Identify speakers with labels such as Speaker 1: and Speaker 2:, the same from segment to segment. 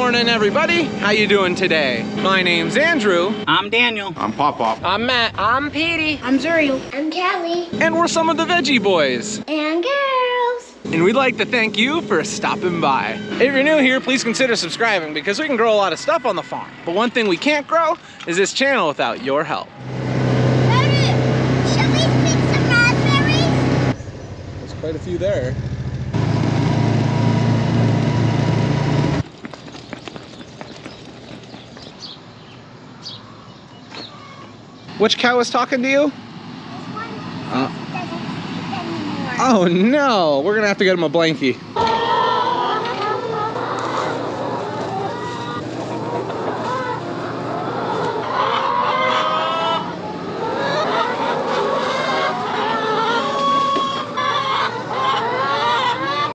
Speaker 1: morning, everybody. How you doing today? My name's Andrew.
Speaker 2: I'm Daniel.
Speaker 3: I'm Pop-Pop.
Speaker 1: I'm Matt.
Speaker 4: I'm Petey.
Speaker 5: I'm Zuriel.
Speaker 4: I'm Callie.
Speaker 1: And we're some of the Veggie boys.
Speaker 4: And girls.
Speaker 1: And we'd like to thank you for stopping by. If you're new here, please consider subscribing because we can grow a lot of stuff on the farm. But one thing we can't grow is this channel without your help.
Speaker 4: Daddy, should we pick some raspberries?
Speaker 1: There's quite a few there. Which cow was talking to you?
Speaker 4: This one doesn't speak anymore.
Speaker 1: Oh no, we're gonna have to get him a blankie.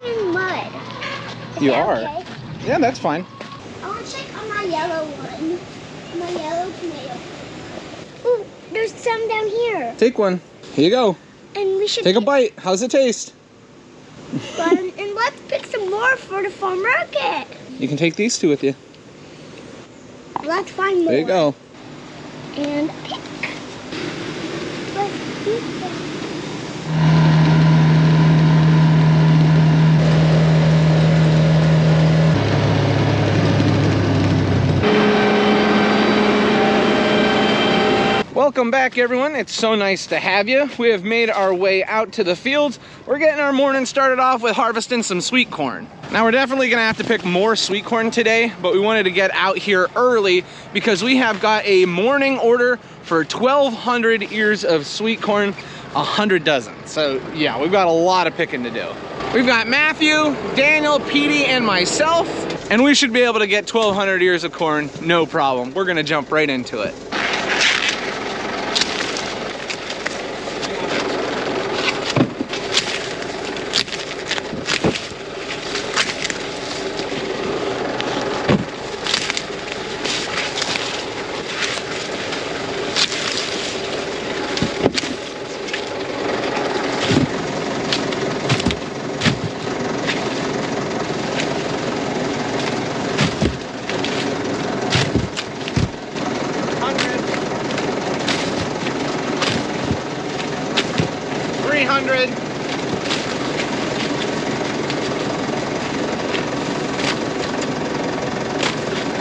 Speaker 4: In mud. Is
Speaker 1: You
Speaker 4: that
Speaker 1: are?
Speaker 4: okay?
Speaker 1: Yeah, that's fine.
Speaker 4: I want to check on my yellow one. My yellow tomato. Ooh, there's some down here.
Speaker 1: Take one. Here you go.
Speaker 4: And we should
Speaker 1: Take a bite. How's it taste?
Speaker 4: and let's pick some more for the farm market.
Speaker 1: You can take these two with you.
Speaker 4: Let's find more.
Speaker 1: There you go.
Speaker 4: And pick. Let's eat them.
Speaker 1: Welcome back, everyone. It's so nice to have you. We have made our way out to the fields. We're getting our morning started off with harvesting some sweet corn. Now, we're definitely gonna have to pick more sweet corn today, but we wanted to get out here early because we have got a morning order for 1,200 ears of sweet corn, 100 dozen. So yeah, we've got a lot of picking to do. We've got Matthew, Daniel, Petey, and myself, and we should be able to get 1,200 ears of corn, no problem. We're gonna jump right into it.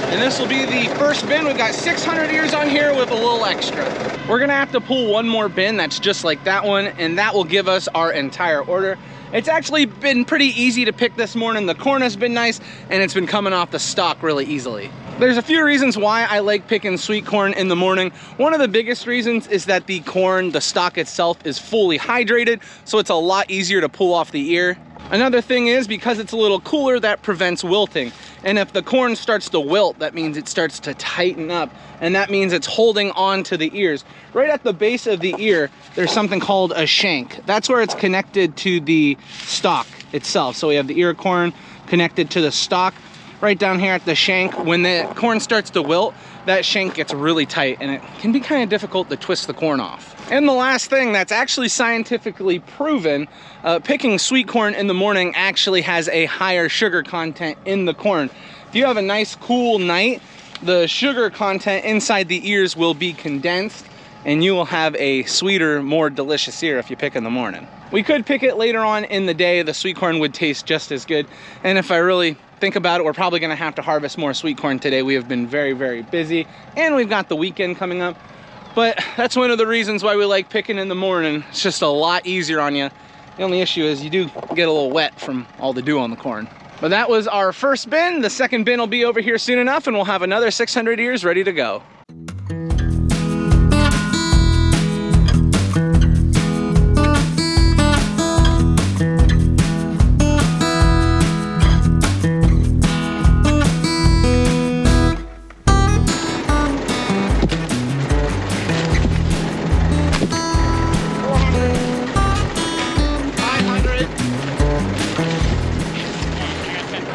Speaker 1: And this will be the first bin. We've got 600 ears on here with a little extra. We're gonna have to pull one more bin that's just like that one, and that will give us our entire order. It's actually been pretty easy to pick this morning. The corn has been nice, and it's been coming off the stalk really easily. There's a few reasons why I like picking sweet corn in the morning. One of the biggest reasons is that the corn, the stalk itself, is fully hydrated, so it's a lot easier to pull off the ear. Another thing is, because it's a little cooler, that prevents wilting. And if the corn starts to wilt, that means it starts to tighten up, and that means it's holding on to the ears. Right at the base of the ear, there's something called a shank. That's where it's connected to the stalk itself. So we have the ear corn connected to the stalk. Right down here at the shank, when the corn starts to wilt, that shank gets really tight, and it can be kind of difficult to twist the corn off. And the last thing that's actually scientifically proven, picking sweet corn in the morning actually has a higher sugar content in the corn. If you have a nice cool night, the sugar content inside the ears will be condensed, and you will have a sweeter, more delicious ear if you pick in the morning. We could pick it later on in the day. The sweet corn would taste just as good. And if I really think about it, we're probably gonna have to harvest more sweet corn today. We have been very, very busy, and we've got the weekend coming up. But that's one of the reasons why we like picking in the morning. It's just a lot easier on you. The only issue is you do get a little wet from all the dew on the corn. But that was our first bin. The second bin will be over here soon enough, and we'll have another 600 ears ready to go.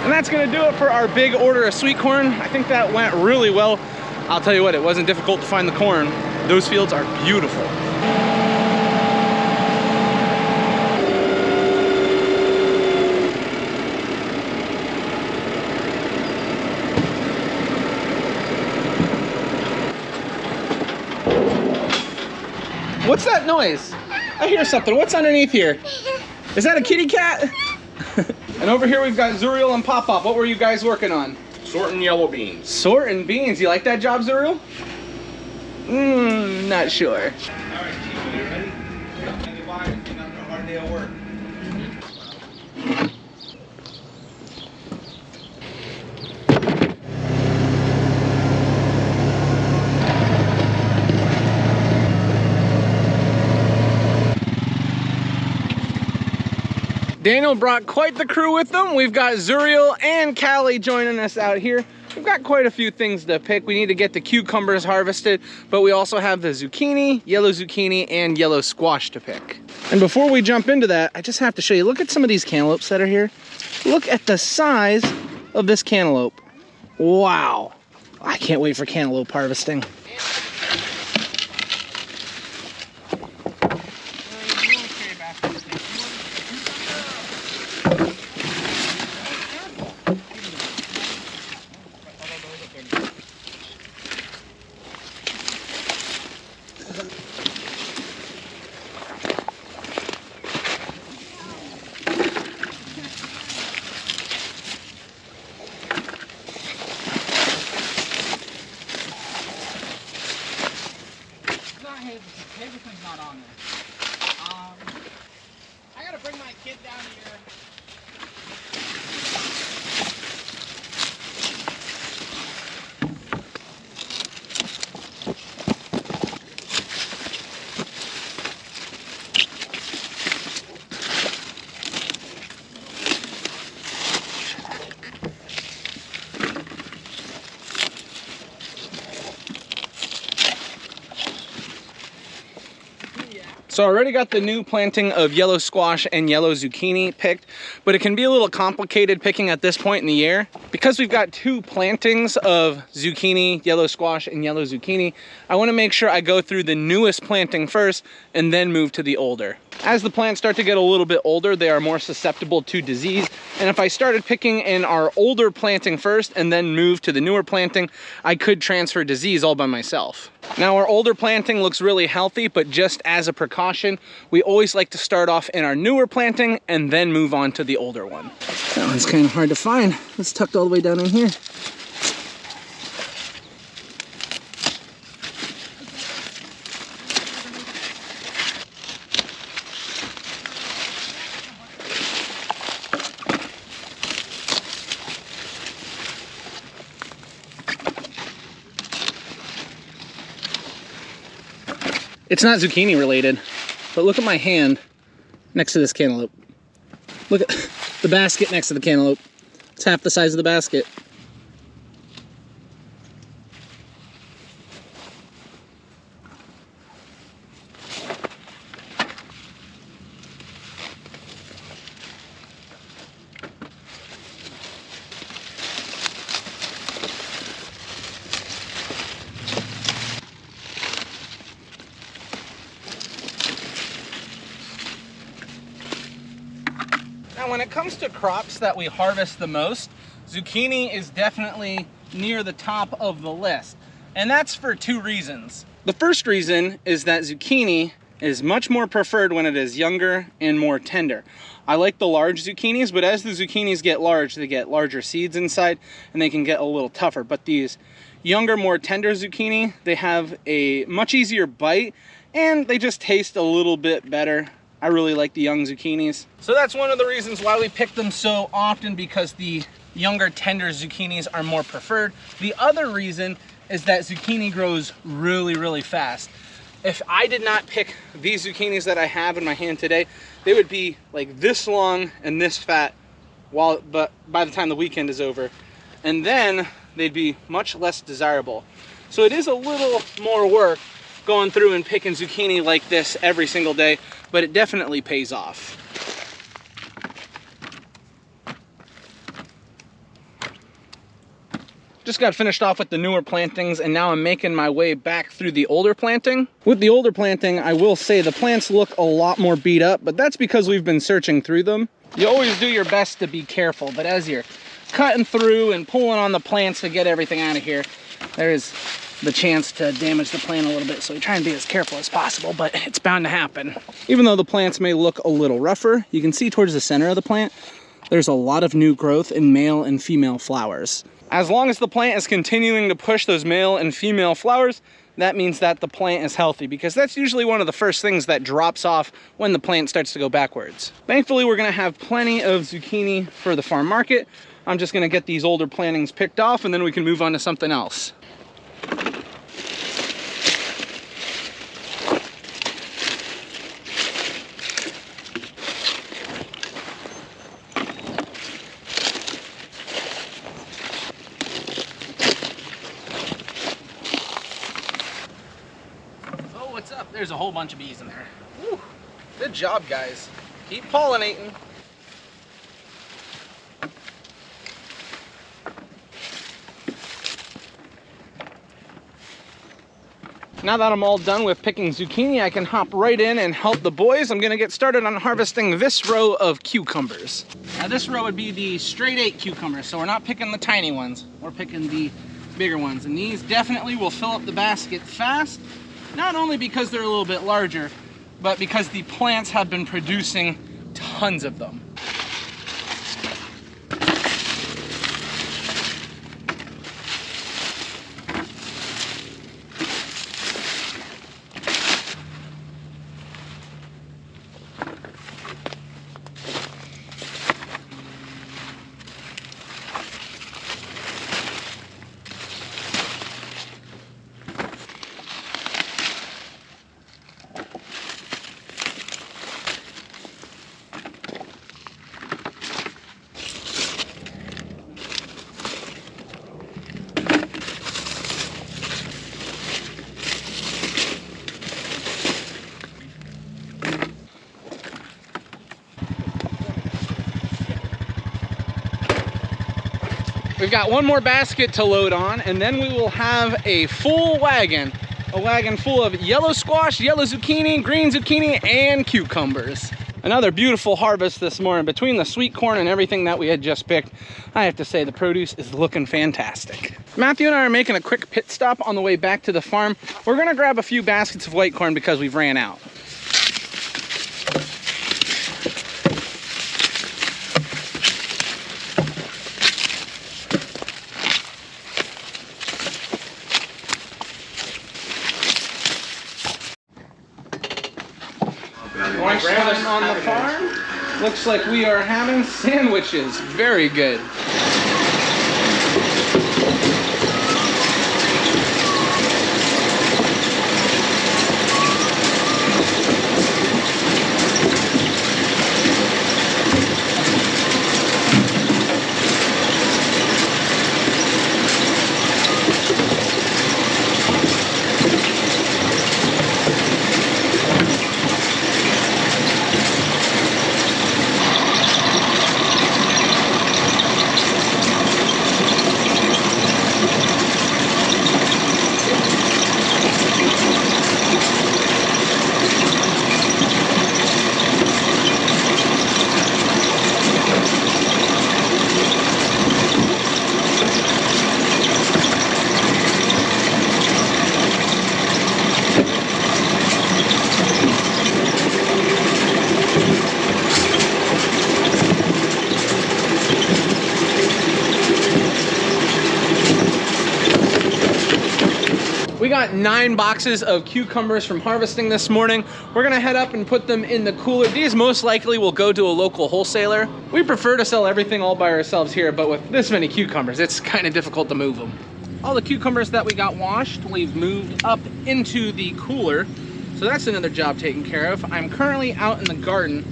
Speaker 1: And that's gonna do it for our big order of sweet corn. I think that went really well. I'll tell you what, it wasn't difficult to find the corn. Those fields are beautiful. What's that noise? I hear something. What's underneath here? Is that a kitty cat? And over here we've got Zuriel and Pop-Pop. What were you guys working on?
Speaker 2: Sorting yellow beans.
Speaker 1: Sorting beans. You like that job, Zuriel? Not sure.
Speaker 2: All right, Chico, you ready? Say goodbye. It's been a hard day of work.
Speaker 1: Daniel brought quite the crew with them. We've got Zuriel and Callie joining us out here. We've got quite a few things to pick. We need to get the cucumbers harvested, but we also have the zucchini, and yellow squash to pick. And before we jump into that, I just have to show you, look at some of these cantaloupes that are here. Look at the size of this cantaloupe. Wow. I can't wait for cantaloupe harvesting. Everything's not on there. I gotta bring my kid down here. So I already got the new planting of yellow squash and yellow zucchini picked, but it can be a little complicated picking at this point in the year. Because we've got two plantings of zucchini, yellow squash, and yellow zucchini, I want to make sure I go through the newest planting first and then move to the older. As the plants start to get a little bit older, they are more susceptible to disease. And if I started picking in our older planting first and then move to the newer planting, I could transfer disease all by myself. Now our older planting looks really healthy, but just as a precaution, we always like to start off in our newer planting and then move on to the older one. That one's kind of hard to find. It's tucked all the way down in here. It's not zucchini related, but look at my hand next to this cantaloupe. Look at the basket next to the cantaloupe. It's half the size of the basket. Now, when it comes to crops that we harvest the most, zucchini is definitely near the top of the list. And that's for two reasons. The first reason is that zucchini is much more preferred when it is younger and more tender. I like the large zucchinis, but as the zucchinis get large, they get larger seeds inside and they can get a little tougher. But these younger, more tender zucchini, they have a much easier bite and they just taste a little bit better. I really like the young zucchinis. So that's one of the reasons why we pick them so often, because the younger, tender zucchinis are more preferred. The other reason is that zucchini grows really, really fast. If I did not pick these zucchinis that I have in my hand today, they would be like this long and this fat but by the time the weekend is over. And then they'd be much less desirable. So it is a little more work going through and picking zucchini like this every single day, but it definitely pays off. Just got finished off with the newer plantings, and now I'm making my way back through the older planting. With the older planting, I will say the plants look a lot more beat up, but that's because we've been searching through them. You always do your best to be careful, but as you're cutting through and pulling on the plants to get everything out of here, there's the chance to damage the plant a little bit. So we try and be as careful as possible, but it's bound to happen. Even though the plants may look a little rougher, you can see towards the center of the plant, there's a lot of new growth in male and female flowers. As long as the plant is continuing to push those male and female flowers, that means that the plant is healthy, because that's usually one of the first things that drops off when the plant starts to go backwards. Thankfully, we're gonna have plenty of zucchini for the farm market. I'm just gonna get these older plantings picked off and then we can move on to something else. What's up? There's a whole bunch of bees in there. Woo. Good job, guys. Keep pollinating. Now that I'm all done with picking zucchini, I can hop right in and help the boys. I'm gonna get started on harvesting this row of cucumbers. Now this row would be the straight 8 cucumbers, so we're not picking the tiny ones. We're picking the bigger ones, and these definitely will fill up the basket fast. Not only because they're a little bit larger, but because the plants have been producing tons of them. We've got one more basket to load on, and then we will have a full wagon. A wagon full of yellow squash, yellow zucchini, green zucchini, and cucumbers. Another beautiful harvest this morning. Between the sweet corn and everything that we had just picked, I have to say the produce is looking fantastic. Matthew and I are making a quick pit stop on the way back to the farm. We're gonna grab a few baskets of white corn because we've ran out. Breakfast on the farm. Looks like we are having sandwiches. Very good. We got 9 boxes of cucumbers from harvesting this morning. We're gonna head up and put them in the cooler. These most likely will go to a local wholesaler. We prefer to sell everything all by ourselves here, but with this many cucumbers, it's kind of difficult to move them. All the cucumbers that we got washed, we've moved up into the cooler. So that's another job taken care of. I'm currently out in the garden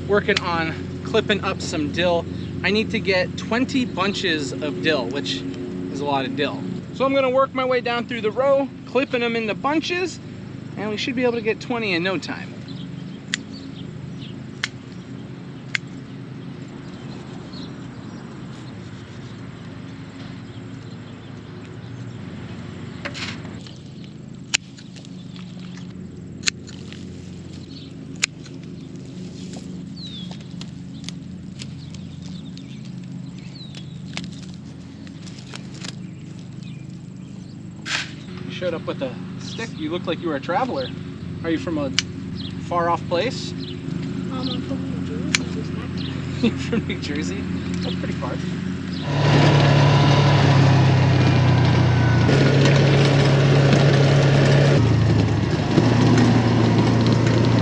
Speaker 1: working on clipping up some dill. I need to get 20 bunches of dill, which is a lot of dill. So I'm gonna work my way down through the row, clipping them into bunches, and we should be able to get 20 in no time. showed up with a stick. You look like you were a traveler. Are you from a far off place?
Speaker 4: I'm from New Jersey.
Speaker 1: You're from New Jersey? That's pretty far.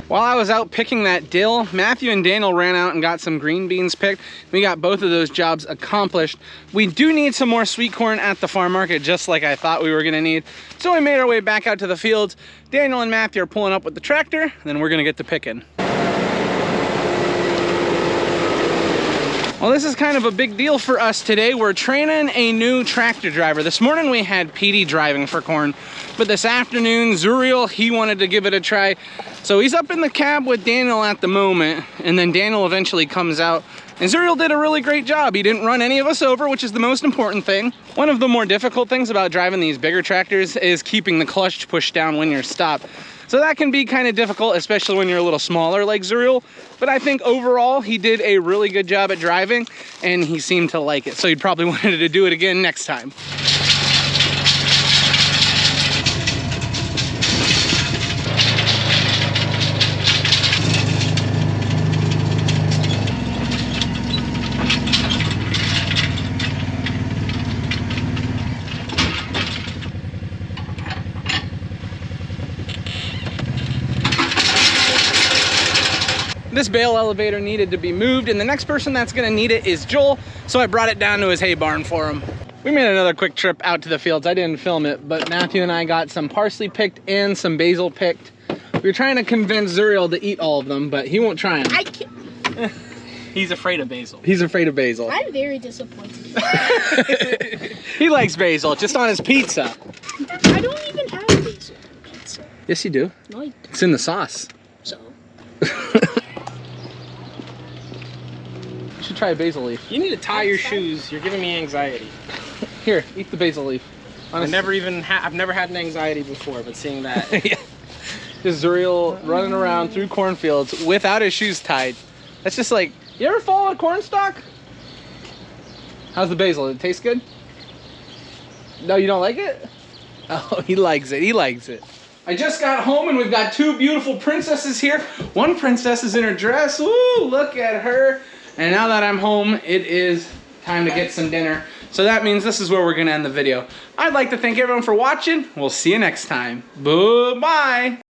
Speaker 1: While I was out picking that dill, Matthew and Daniel ran out and got some green beans picked. We got both of those jobs accomplished. We do need some more sweet corn at the farm market, just like I thought we were gonna need. So we made our way back out to the fields. Daniel and Matthew are pulling up with the tractor, and then we're gonna get to picking. Well, this is kind of a big deal for us today. We're training a new tractor driver. This morning we had Petey driving for corn, but this afternoon, Zuriel, he wanted to give it a try. So he's up in the cab with Daniel at the moment, and then Daniel eventually comes out. And Zuriel did a really great job. He didn't run any of us over, which is the most important thing. One of the more difficult things about driving these bigger tractors is keeping the clutch pushed down when you're stopped. So that can be kind of difficult, especially when you're a little smaller like Zuriel. But I think overall, he did a really good job at driving, and he seemed to like it. So he probably wanted to do it again next time. This bale elevator needed to be moved, and the next person that's gonna need it is Joel, so I brought it down to his hay barn for him. We made another quick trip out to the fields. I didn't film it, but Matthew and I got some parsley picked and some basil picked. We were trying to convince Zuriel to eat all of them, but he won't try them.
Speaker 4: I can't.
Speaker 1: He's afraid of basil. He's afraid of basil.
Speaker 4: I'm very disappointed.
Speaker 1: He likes basil, just on his pizza.
Speaker 4: I don't even have basil on pizza.
Speaker 1: Yes, you do.
Speaker 4: No, I don't.
Speaker 1: It's in the sauce.
Speaker 4: So.
Speaker 1: You should try a basil leaf.
Speaker 3: You need to tie your shoes. You're giving me anxiety.
Speaker 1: Here, eat the basil leaf.
Speaker 3: I've never had an anxiety before, but seeing that.
Speaker 1: Yeah. Just Zuriel running around through cornfields without his shoes tied. That's just like, you ever fall on a corn stalk? How's the basil? Did it taste good? No, you don't like it? Oh, he likes it. He likes it. I just got home and we've got two beautiful princesses here. One princess is in her dress. Ooh, look at her. And now that I'm home, it is time to get some dinner. So that means this is where we're gonna end the video. I'd like to thank everyone for watching. We'll see you next time. Bye-bye.